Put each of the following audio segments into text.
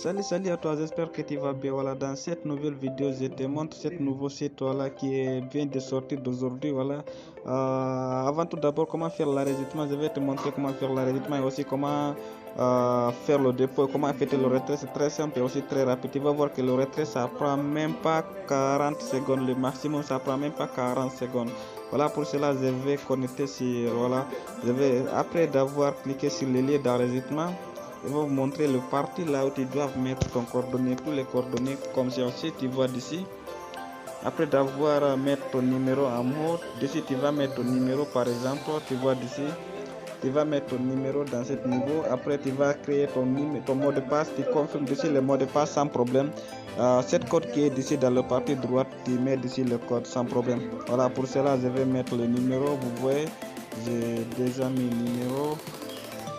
Salut à toi, j'espère que tu vas bien. Voilà, dans cette nouvelle vidéo, je te montre ce nouveau site voilà, vient de sortir d'aujourd'hui. Voilà. Avant tout d'abord, comment faire l'enregistrement. Je vais te montrer comment faire l'enregistrement et aussi comment faire le dépôt, comment effectuer le retrait. C'est très simple et aussi très rapide. Tu vas voir que le retrait, ça prend même pas 40 secondes. Le maximum, ça prend même pas 40 secondes. Voilà, pour cela, je vais connecter sur, voilà, après d'avoir cliqué sur le lien d'enregistrement, je vais vous montrer le parti là où tu dois mettre ton coordonnée, tous les coordonnées comme ceci, tu vois d'ici. Après d'avoir mis ton numéro en mode, d'ici tu vas mettre ton numéro par exemple, tu vois d'ici. Tu vas mettre ton numéro dans ce niveau. Après tu vas créer ton mot de passe, tu confirmes d'ici le mot de passe sans problème. Cette code qui est d'ici dans le partie droite, tu mets d'ici le code sans problème. Voilà, pour cela je vais mettre le numéro. Vous voyez, j'ai déjà mis le numéro.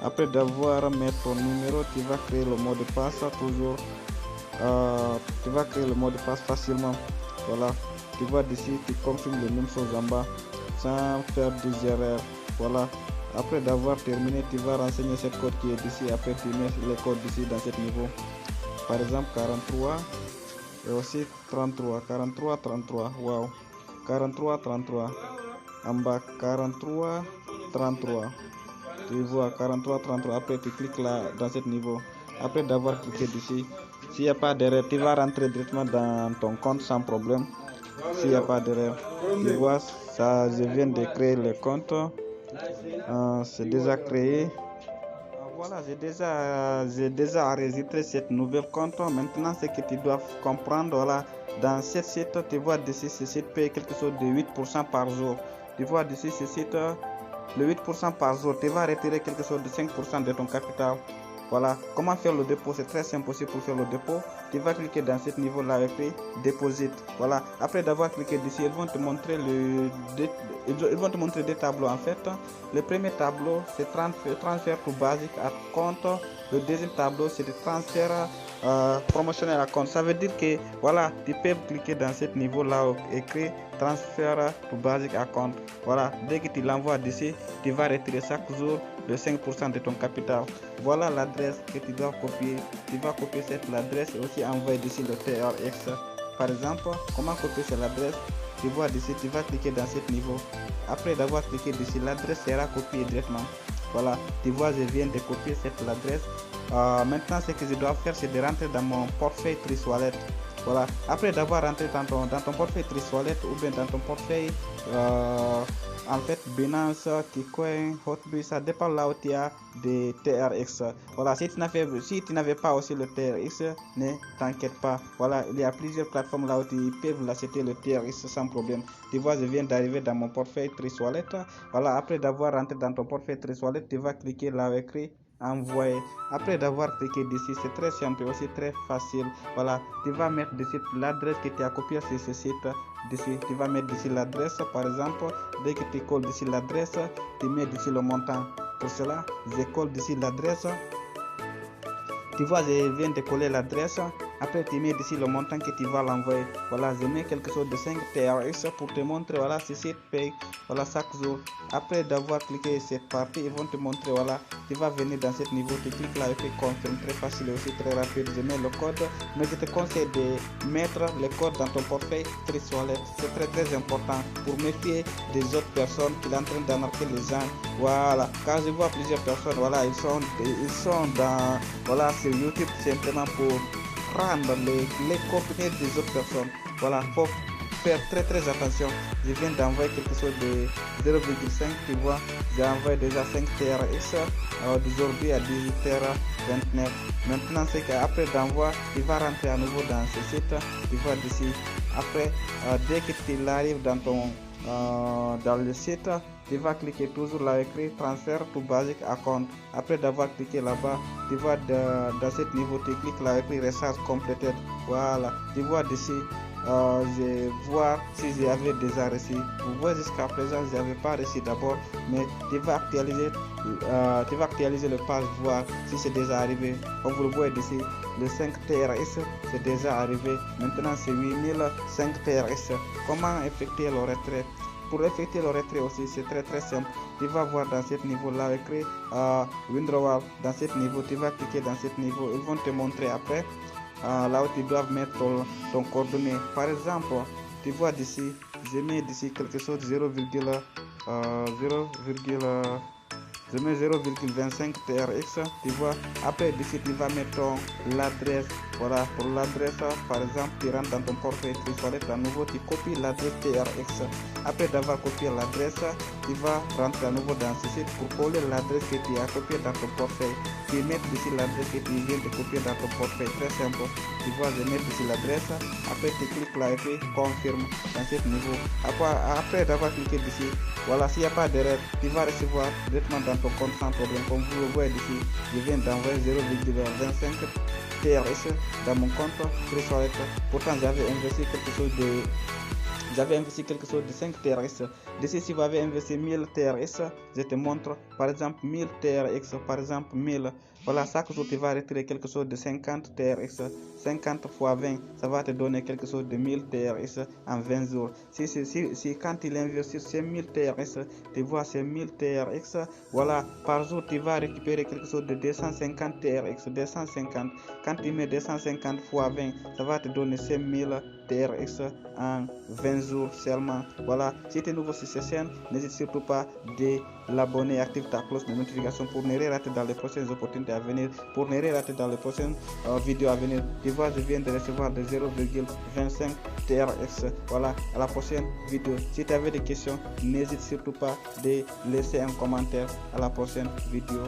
Après d'avoir mis ton numéro, tu vas créer le mot de passe toujours. Tu vas créer le mot de passe facilement. Voilà, tu vois d'ici, tu confirmes les mêmes choses en bas sans faire des erreurs. Voilà, après d'avoir terminé, tu vas renseigner cette code qui est d'ici. Après, tu mets les codes d'ici dans ce niveau. Par exemple, 43 et aussi 33. 43, 33. Wow, 43, 33. En bas, 43, 33. Tu vois 43, 33. Après tu cliques là dans ce niveau. Après d'avoir cliqué d'ici, s'il n'y a pas d'erreur, tu vas rentrer directement dans ton compte sans problème. S'il n'y a pas d'erreur, tu vois ça, je viens de créer le compte. C'est déjà créé. Voilà, j'ai déjà enregistré cette nouvelle compte. Maintenant, ce que tu dois comprendre, voilà, dans ce site, tu vois d'ici, ce site paye quelque chose de 8% par jour. Tu vois d'ici, ce site, le 8% par jour, tu vas retirer quelque chose de 5% de ton capital. Voilà, comment faire le dépôt? C'est très simple aussi pour faire le dépôt. Tu vas cliquer dans ce niveau là écrit Deposit. Voilà, après d'avoir cliqué d'ici, ils vont te montrer des tableaux en fait. Le premier tableau, c'est transfert tout basique à compte. Le deuxième tableau, c'est le transfert promotionnel à compte. Ça veut dire que voilà, tu peux cliquer dans ce niveau là écrit transfert tout basique à compte. Voilà, dès que tu l'envoies d'ici, tu vas retirer chaque jour de 5% de ton capital. Voilà l'adresse que tu dois copier. Tu vas copier cette adresse et aussi envoyer d'ici le TRX. Par exemple, comment copier cette adresse? Tu vois d'ici, tu vas cliquer dans ce niveau. Après d'avoir cliqué d'ici, l'adresse sera copiée directement. Voilà, tu vois, je viens de copier cette adresse. Maintenant, ce que je dois faire, c'est de rentrer dans mon portefeuille TriSwallet. Voilà, après d'avoir rentré dans ton portefeuille TriSwallet ou bien dans ton portefeuille en fait Binance, KiCoin, Hotbit, ça dépend là où tu as des TRX. Voilà, si tu n'avais pas aussi le TRX, ne t'inquiète pas. Voilà, il y a plusieurs plateformes là où tu peux l'acheter le TRX sans problème. Tu vois, je viens d'arriver dans mon portefeuille TriSwallet. Voilà, après d'avoir rentré dans ton portefeuille TriSwallet, tu vas cliquer là où écrit envoyer. Après d'avoir cliqué d'ici, c'est très simple et aussi très facile. Voilà, tu vas mettre d'ici l'adresse que tu as copiée sur ce site. D'ici, tu vas mettre d'ici l'adresse. Par exemple, dès que tu colles d'ici l'adresse, tu mets d'ici le montant. Pour cela, je colle d'ici l'adresse. Tu vois, je viens de coller l'adresse. Après, tu mets d'ici le montant que tu vas l'envoyer. Voilà, je mets quelque chose de 5 TRX pour te montrer. Voilà, ce site paye. Voilà, chaque jour. Après d'avoir cliqué cette partie, ils vont te montrer. Voilà, tu vas venir dans ce niveau. Tu cliques là et tu confirmes. Très facile et aussi très rapide. Je mets le code. Mais je te conseille de mettre le code dans ton portefeuille TriSwallet. C'est très important pour méfier des autres personnes qui sont en train d'arnaquer les gens. Voilà, quand je vois plusieurs personnes, voilà, ils sont dans, voilà, sur YouTube simplement pour prendre les coordonnées des autres personnes. Voilà, faut faire très attention. Je viens d'envoyer quelque chose de 0,5, tu vois, j'ai envoyé déjà 5 TRX d'aujourd'hui à 18h29. Maintenant, c'est qu'après d'envoi, il va rentrer à nouveau dans ce site, tu vois d'ici. Après, dès que tu arrives dans le site, tu vas cliquer toujours là écrit transfert tout basique à compte. Après d'avoir cliqué là-bas, tu vois dans ce niveau, tu cliques là écrit recharge complété. Voilà, tu vois d'ici, je vois si j'avais déjà reçu. Vous voyez jusqu'à présent, je n'avais pas reçu d'abord, mais tu vas actualiser le page, voir si c'est déjà arrivé. Comme vous le voyez d'ici, le 5 TRS c'est déjà arrivé. Maintenant c'est 8005 TRS. Comment effectuer le retrait? Pour effectuer le retrait aussi, c'est très simple. Tu vas voir dans ce niveau là écrit WinDrawal. Dans ce niveau, tu vas cliquer dans ce niveau. Ils vont te montrer après là où tu dois mettre ton coordonnée. Par exemple, tu vois d'ici, je mets d'ici quelque chose 0,25 TRX, tu vois. Après d'ici tu vas mettre l'adresse. Voilà, pour l'adresse, par exemple, tu rentres dans ton portefeuille TreeSolid, à nouveau tu copies l'adresse TRX. Après d'avoir copié l'adresse, tu vas rentrer à nouveau dans ce site pour coller l'adresse que tu as copiée dans ton portefeuille. Tu mets ici l'adresse que tu viens de copier dans ton portefeuille, très simple. Tu vois, je mets ici l'adresse, après tu cliques là et puis confirme dans ce niveau. Après d'avoir cliqué ici, voilà, s'il n'y a pas d'erreur, tu vas recevoir directement dans ton compte sans problème. Comme vous le voyez ici, je viens d'envoyer 0,25 TRS dans mon compte TreeSolid. Pourtant j'avais investi quelque chose de 5 TRS. D'ici, si vous avez investi 1000 TRS, je te montre par exemple 1000 TRX, par exemple 1000. Voilà, chaque jour tu vas retirer quelque chose de 50 TRX. 50 fois 20, ça va te donner quelque chose de 1000 TRX en 20 jours. Si quand il investit ces 1000 TRX, tu vois ces 1000 TRX, voilà, par jour tu vas récupérer quelque chose de 250 TRX. 250, quand tu mets 250 fois 20, ça va te donner ces 1000 TRX en 20 jours seulement. Voilà, si tu es nouveau sur cette chaîne, n'hésite surtout pas de l'abonner et active ta cloche de notification pour ne rien rater dans les prochaines opportunités à venir, pour ne rien rater dans les prochaines vidéos à venir. Tu vois, je viens de recevoir de 0,25 TRX. Voilà, à la prochaine vidéo. Si tu avais des questions, n'hésite surtout pas de laisser un commentaire. À la prochaine vidéo.